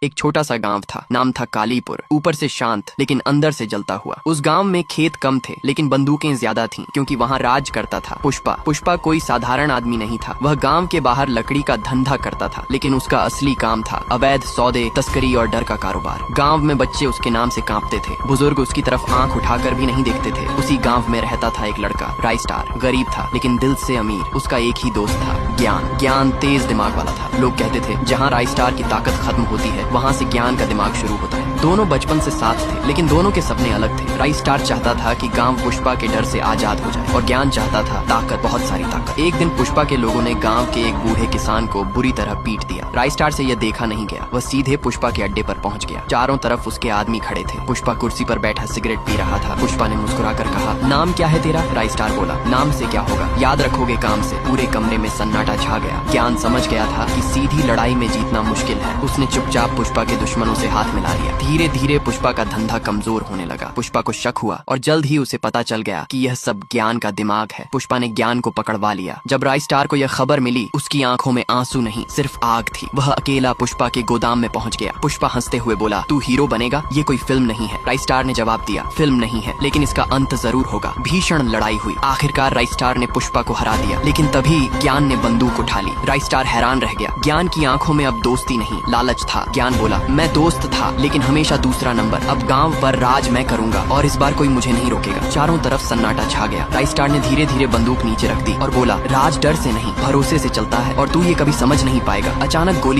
एक छोटा सा गांव था, नाम था कालीपुर। ऊपर से शांत लेकिन अंदर से जलता हुआ। उस गांव में खेत कम थे लेकिन बंदूकें ज्यादा थीं, क्योंकि वहां राज करता था पुष्पा। पुष्पा कोई साधारण आदमी नहीं था। वह गांव के बाहर लकड़ी का धंधा करता था, लेकिन उसका असली काम था अवैध सौदे, तस्करी और डर का कारोबार। गाँव में बच्चे उसके नाम से कांपते थे। बुजुर्ग उसकी तरफ आंख उठाकर भी नहीं देखते थे। उसी गाँव में रहता था एक लड़का, राइस्टार। गरीब था लेकिन दिल से अमीर। उसका एक ही दोस्त था, ज्ञान। ज्ञान तेज दिमाग वाला था। लोग कहते थे जहाँ राइस्टार की ताकत खत्म होती है वहाँ से ज्ञान का दिमाग शुरू होता है। दोनों बचपन से साथ थे, लेकिन दोनों के सपने अलग थे। राइस्टार चाहता था कि गांव पुष्पा के डर से आजाद हो जाए और ज्ञान चाहता था ताकत, बहुत सारी ताकत। एक दिन पुष्पा के लोगों ने गांव के एक बूढ़े किसान को बुरी तरह पीट दिया। राइस्टार से यह देखा नहीं गया। वह सीधे पुष्पा के अड्डे पर पहुंच गया। चारों तरफ उसके आदमी खड़े थे। पुष्पा कुर्सी पर बैठा सिगरेट पी रहा था। पुष्पा ने मुस्कुराकर कहा, नाम क्या है तेरा? राइस्टार बोला, नाम से क्या होगा, याद रखोगे काम से। पूरे कमरे में सन्नाटा छा गया। ज्ञान समझ गया था कि सीधी लड़ाई में जीतना मुश्किल है। उसने चुपचाप पुष्पा के दुश्मनों से हाथ मिला लिया। धीरे धीरे पुष्पा का धंधा कमजोर होने लगा। पुष्पा को शक हुआ और जल्द ही उसे पता चल गया कि यह सब ज्ञान का दिमाग है। पुष्पा ने ज्ञान को पकड़वा लिया। जब राइस्टार को यह खबर मिली, उसकी आंखों में आंसू नहीं, सिर्फ आग थी। वह अकेला पुष्पा के गोदाम में पहुंच गया। पुष्पा हंसते हुए बोला, तू हीरो बनेगा? ये कोई फिल्म नहीं है। राइस्टार ने जवाब दिया, फिल्म नहीं है, लेकिन इसका अंत जरूर होगा। भीषण लड़ाई हुई। आखिरकार राइस्टार ने पुष्पा को हरा दिया, लेकिन तभी ज्ञान ने बंदूक उठा ली। राइस्टार हैरान रह गया। ज्ञान की आंखों में अब दोस्ती नहीं, लालच था। ज्ञान बोला, मैं दोस्त था लेकिन हमेशा दूसरा नंबर। अब गांव पर राज मैं करूंगा और इस बार कोई मुझे नहीं रोकेगा। चारों तरफ सन्नाटा छा गया। राइस्टार ने धीरे धीरे बंदूक नीचे रख दी और बोला, राज डर से नहीं, भरोसे से चलता है और तू ये कभी समझ नहीं पाएगा। अचानक गोली